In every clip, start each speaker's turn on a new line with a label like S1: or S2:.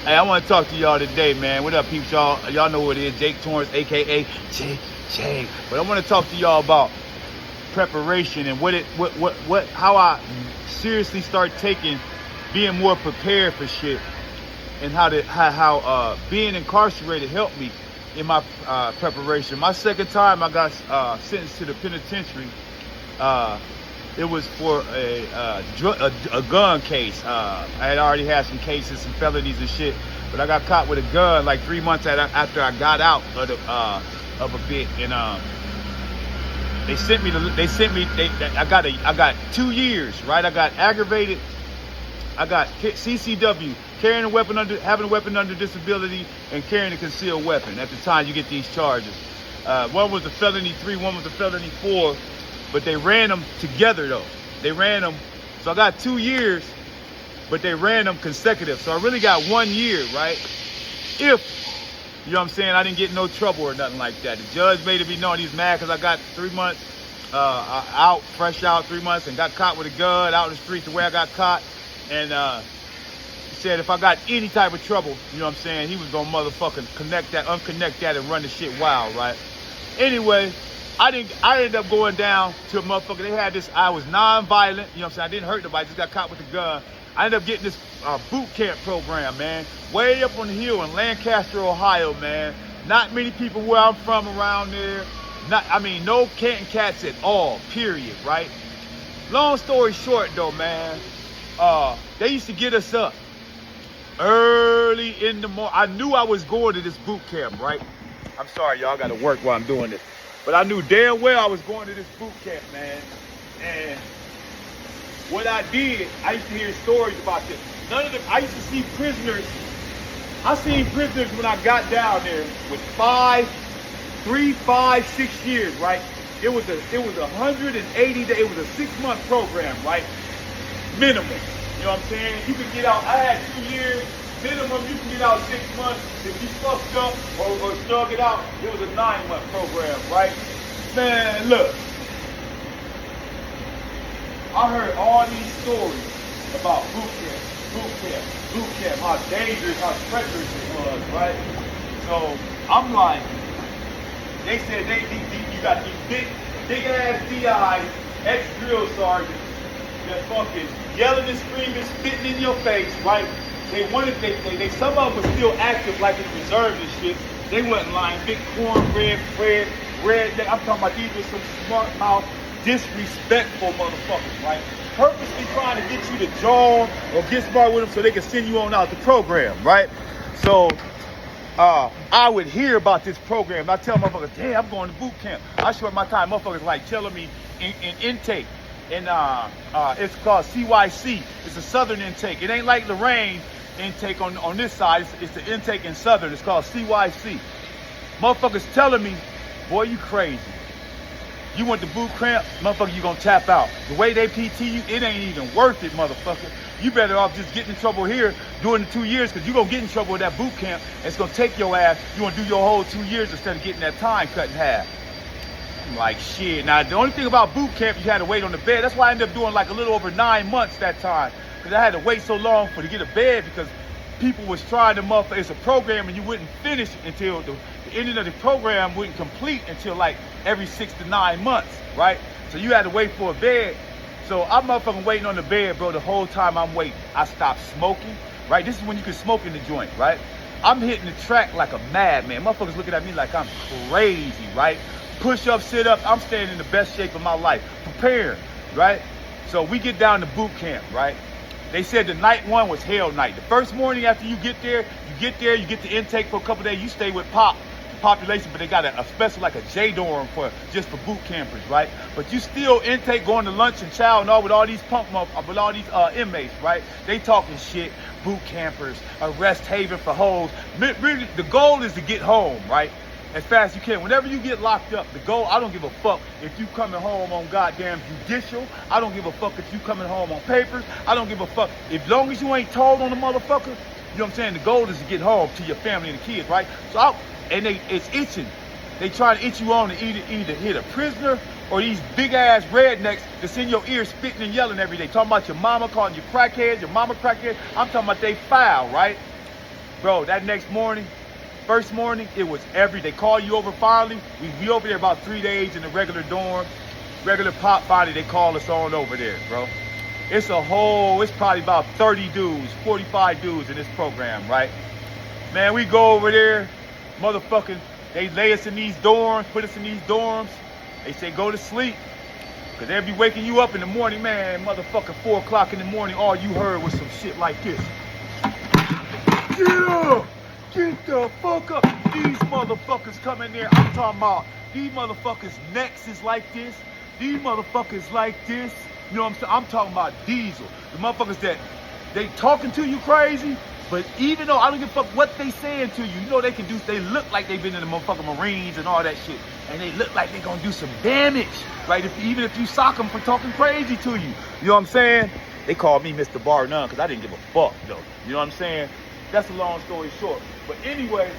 S1: Hey, I want to talk to y'all today, man. What up, peeps, y'all? Y'all know who it is, Jake Torrance, a.k.a. JJ. But I want to talk to y'all about preparation and how I seriously start being more prepared for shit, and how being incarcerated helped me in my preparation. My second time I got sentenced to the penitentiary. It was for a gun case. I had already had some cases, some felonies and shit, but I got caught with a gun like 3 months after I got out of a bit, and I got 2 years, right? I got aggravated. I got CCW, having a weapon under disability, and carrying a concealed weapon. At the time, you get these charges. One was a felony 3, one was a felony 4. But they ran them together though. They ran them, so I got 2 years, but they ran them consecutive. So I really got 1 year, right? If, you know what I'm saying, I didn't get no trouble or nothing like that. The judge made it be known he's mad because I got 3 months fresh out 3 months, and got caught with a gun out in the streets the way I got caught. And he said if I got any type of trouble, you know what I'm saying, he was gonna motherfucking unconnect that and run the shit wild, right? Anyway, I ended up going down to a motherfucker. They had this, I was non-violent, you know what I'm saying? I didn't hurt nobody, just got caught with a gun. I ended up getting this boot camp program, man. Way up on the hill in Lancaster, Ohio, man. Not many people where I'm from around there. No Canton cats at all, period, right? Long story short though, man, they used to get us up early in the morning. I knew I was going to this boot camp, right? I'm sorry, y'all, I gotta work while I'm doing this. But I knew damn well I was going to this boot camp, man. And what I did, I used to hear stories about this. I used to see prisoners. I seen prisoners when I got down there with 3, 5, 6 years, right? It was 180 days. It was a 6-month program, right? Minimum. You know what I'm saying? You could get out. I had 2 years. Minimum, you can get out 6 months. If you fucked up or slug it out, it was a 9-month program, right? Man, look. I heard all these stories about boot camp, how dangerous, how treacherous it was, right? So I'm like, they said you got these big ass DIs, ex-drill sergeants that fucking yelling and screaming, spitting in your face, right? Some of them were still active like in the reserve and shit. They wasn't lying. Big cornbread, red. I'm talking about these were some smart mouth, disrespectful motherfuckers, right? Purposely trying to get you to join or get smart with them so they can send you on out the program, right? So I would hear about this program. I tell motherfuckers, damn, I'm going to boot camp. I short my time. Motherfuckers like telling me in intake. And it's called CYC. It's a Southern intake. It ain't like Lorraine intake on this side. It's the intake in Southern. It's called CYC. Motherfuckers telling me, boy, you crazy. You went to boot camp, motherfucker, you gonna tap out. The way they PT you, it ain't even worth it, motherfucker. You better off just getting in trouble here doing the 2 years, because you're gonna get in trouble with that boot camp. It's gonna take your ass. You wanna do your whole 2 years instead of getting that time cut in half. I'm like, shit. Now, the only thing about boot camp, you had to wait on the bed. That's why I ended up doing like a little over 9 months that time, because I had to wait so long to get a bed, because people was trying to motherfucker. It's a program and you wouldn't finish until the ending of the program wouldn't complete until like every 6 to 9 months, right? So you had to wait for a bed. So I'm motherfucking waiting on the bed, bro. The whole time I'm waiting, I stopped smoking, right? This is when you can smoke in the joint, right? I'm hitting the track like a madman. Motherfuckers looking at me like I'm crazy, right? Push up, sit up. I'm staying in the best shape of my life, prepared, right? So we get down to boot camp, right? They said the night one was hell night. The first morning after you get there, you get the intake for a couple days. You stay with population, but they got a special like a J dorm just for boot campers, right? But you still intake, going to lunch and chow and all with all these with all these inmates, right? They talking shit. Boot campers, a rest haven for hoes. Really, the goal is to get home, right? As fast as you can. Whenever you get locked up, the goal, I don't give a fuck if you coming home on goddamn judicial. I don't give a fuck if you coming home on papers. I don't give a fuck. As long as you ain't told on the motherfucker, you know what I'm saying? The goal is to get home to your family and the kids, right? So it's itching. They trying to itch you on to either hit a prisoner or these big ass rednecks that's in your ear spitting and yelling every day. Talking about your mama, calling you crackhead, your mama crackhead. I'm talking about they foul, right? Bro, that next morning, first morning, it was they call you over finally. We be over there about 3 days in the regular dorm, regular pop body, they call us on over there, bro. It's probably about 30 dudes, 45 dudes in this program, right? Man, we go over there, motherfucking, they lay us in these dorms, put us in these dorms. They say, go to sleep. Cause they'll be waking you up in the morning, man, motherfucking 4 o'clock in the morning, all you heard was some shit like this. Get up! Get the fuck up! These motherfuckers come in there, I'm talking about, these motherfuckers' necks is like this. These motherfuckers like this. You know what I'm saying? I'm talking about Diesel. The motherfuckers that, they talking to you crazy, but even though I don't give a fuck what they saying to you, you know they can do, they look like they've been in the motherfucking Marines and all that shit. And they look like they gonna do some damage, right? Even if you sock them for talking crazy to you. You know what I'm saying? They called me Mr. Bar None because I didn't give a fuck, though. You know what I'm saying? That's a long story short. But anyway,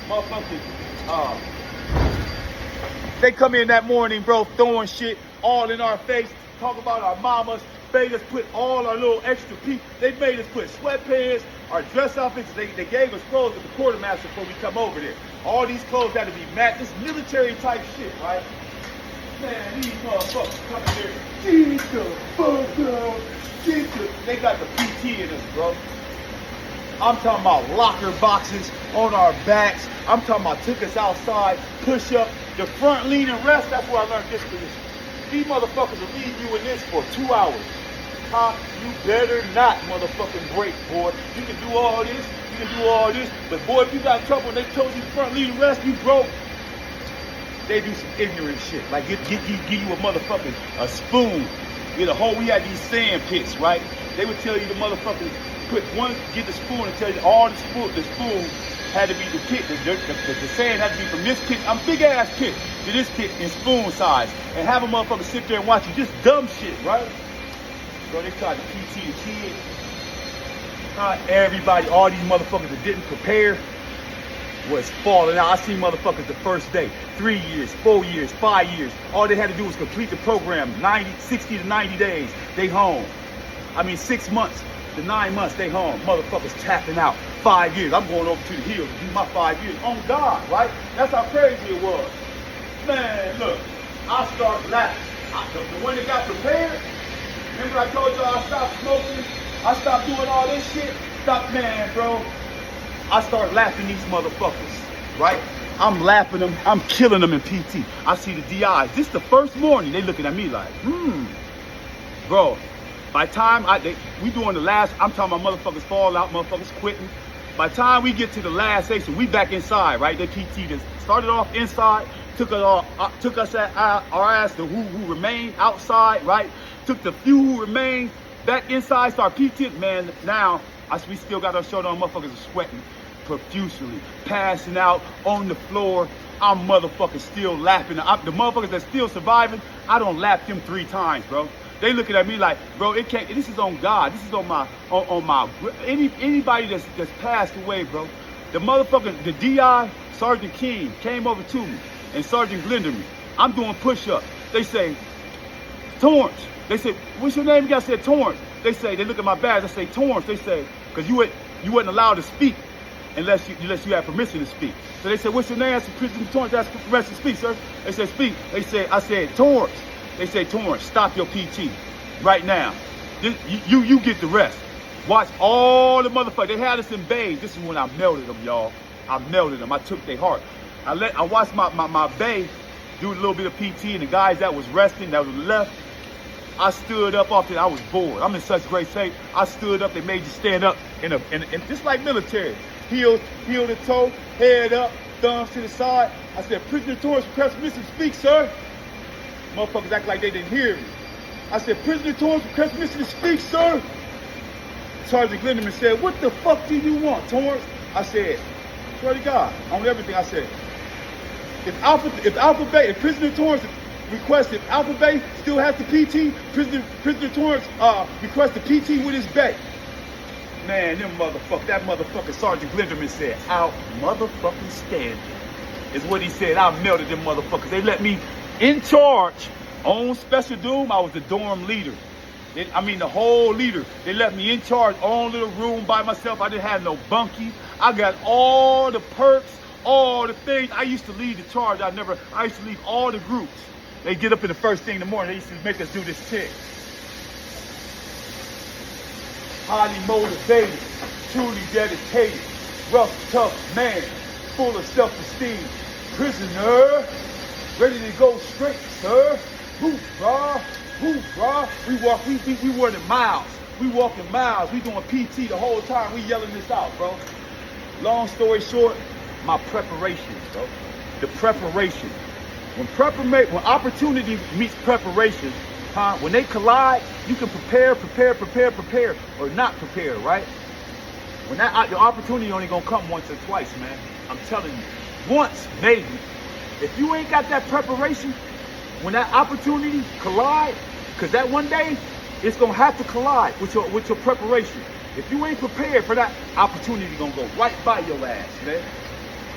S1: motherfuckers, they come in that morning, bro, throwing shit all in our face, talk about our mamas, made us put all our little extra people. They made us put sweatpants, our dress outfits. They gave us clothes at the quartermaster before we come over there. All these clothes had to be matched. This military type shit, right? Man, these motherfuckers coming here. Get the fuck out. They got the PT in us, bro. I'm talking about locker boxes on our backs. I'm talking about took us outside, push up, the front lean and rest. That's where I learned this position. These motherfuckers will leave you in this for 2 hours. Huh? You better not motherfucking break, boy. You can do all this, but boy, if you got trouble and they told you front lean and rest, you broke. They do some ignorant shit. Like give you a motherfucking a spoon. Get a hole. We had these sand pits, right? They would tell you the motherfuckers get the spoon and tell you all the spoon had to be the pit. The sand had to be from this pit, big ass pit, to this pit in spoon size. And have a motherfucker sit there and watch you. Just dumb shit, right? So they tried to PT the kids. Not everybody, all these motherfuckers that didn't prepare was falling out. I seen motherfuckers the first day, 3 years, 4 years, 5 years. All they had to do was complete the program, 60 to 90 days, they home. 6 months to 9 months, they home. Motherfuckers tapping out. 5 years, I'm going over to the hills to do my 5 years. On God, right? That's how crazy it was. Man, look, I started laughing. The one that got prepared, remember I told y'all I stopped smoking? I stopped doing all this shit? Man, bro. I start laughing these motherfuckers, right? I'm laughing them. I'm killing them in PT. I see the DIs. This the first morning. They looking at me like, Bro, by the time we doing the last, I'm talking about motherfuckers fall out, motherfuckers quitting. By the time we get to the last station, we back inside, right? The PT just started off inside, took us at our ass, the who remained outside, right? Took the few who remained back inside, start PT. Man, now we still got our shirt on, motherfuckers are sweating profusely, passing out on the floor. I'm motherfucking still laughing. The motherfuckers that's still surviving, I don't laugh them 3 times, bro. They looking at me like, bro, it can't. This is on God. This is on my anybody that's passed away, bro. The motherfucker, the DI, Sergeant King came over to me, and Sergeant Glenderman. I'm doing push-ups. They say, Torrance. They say, what's your name? I said Torrance. They look at my badge. I say Torrance. They say, because you wasn't allowed to speak unless you had permission to speak. So they said, what's your name? I said, President Torrance. That's permission to speak, sir. They said, speak. I said, Torrance. They say, Torrance, stop your PT right now. You get the rest. Watch all the motherfuckers. They had us in bays. This is when I melted them, y'all. I melted them. I took their heart. I watched my bay do a little bit of PT, and the guys that was resting, that was left, I stood up off it. I was bored. I'm in such great shape. I stood up. They made you stand up in just like military. Heel to toe, head up, thumbs to the side. I said, Prisoner Torrance requests permission to speak, sir. Motherfuckers act like they didn't hear me. I said, Prisoner Torrance requests permission to speak, sir. Sergeant Glenderman said, what the fuck do you want, Torrance? I said, swear to God, on everything I said. If Prisoner Torrance requests, if Alpha Bay still has the PT, Prisoner Torrance requests the PT with his bay. Man, that motherfucker Sergeant Glenderman said, out motherfucking standing. Is what he said. I melted them motherfuckers. They let me in charge on Special Doom. I was the dorm leader. The whole leader. They left me in charge, own little room by myself. I didn't have no bunkie. I got all the perks, all the things. I used to lead the charge. I used to lead all the groups. They get up in the first thing in the morning. They used to make us do this shit. Highly motivated, truly dedicated, rough, tough man, full of self-esteem. Prisoner, ready to go straight, sir. Hoorah, hoorah. We running miles. We walking miles. We doing PT the whole time. We yelling this out, bro. Long story short, my preparation, bro. The preparation. When opportunity meets preparation, when they collide, you can prepare, or not prepare, right? When your opportunity only gonna come once or twice, man. I'm telling you, once, maybe. If you ain't got that preparation, when that opportunity collide, because that one day, it's gonna have to collide with your preparation. If you ain't prepared for that, opportunity gonna go right by your ass, man.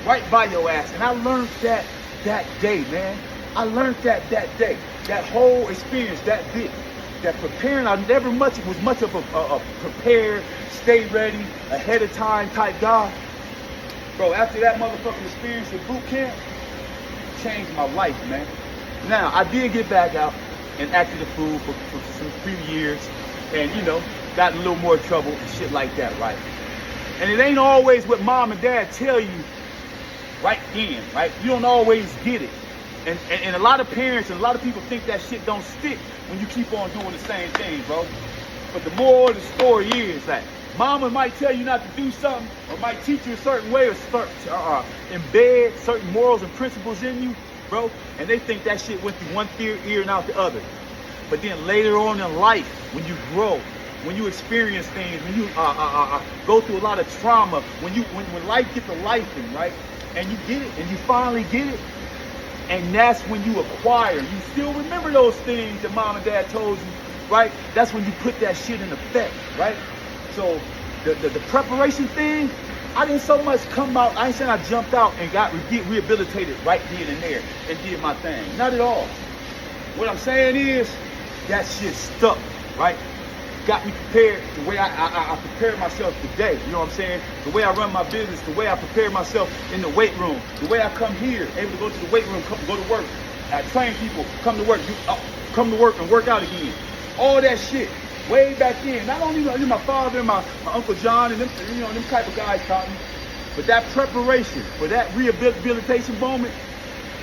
S1: Right by your ass. And I learned that day, man. I learned that day. That whole experience, that preparing, I never was much of a prepared, stay ready, ahead of time type guy. Bro, after that motherfucking experience at boot camp, changed my life, man. Now, I did get back out and acted a fool for some few years, and got in a little more trouble and shit like that, right? And it ain't always what mom and dad tell you right then, right? You don't always get it. And a lot of parents and a lot of people think that shit don't stick when you keep on doing the same thing, bro. But the moral of the story is that mama might tell you not to do something, or might teach you a certain way, or embed certain morals and principles in you, bro. And they think that shit went through one ear and out the other. But then later on in life, when you grow, when you experience things, when you go through a lot of trauma, when life gets a life in, right? And you get it, and you finally get it, and that's when you acquire. You still remember those things that mom and dad told you, right? That's when you put that shit in effect, right? So the preparation thing, I didn't so much come out. I ain't saying I jumped out and get rehabilitated right then and there and did my thing. Not at all. What I'm saying is that shit stuck, right? Got me prepared the way I prepared myself today. You know what I'm saying? The way I run my business, the way I prepare myself in the weight room, the way I come here, able to go to the weight room, go to work. I train people, come to work, come to work and work out again. All that shit, way back then. Not only my father and my Uncle John and them, them type of guys taught me, but that preparation for that rehabilitation moment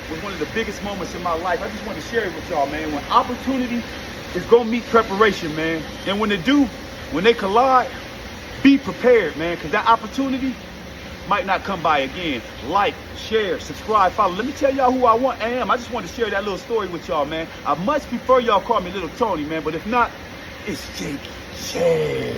S1: was one of the biggest moments in my life. I just want to share it with y'all, man. When opportunity is gonna meet preparation, man. And when they collide, be prepared, man, because that opportunity might not come by again. Like, share, subscribe, follow. Let me tell y'all who I am. I just want to share that little story with y'all, man. I much prefer y'all call me Little Tony, man, but if not, it's Jake. Share.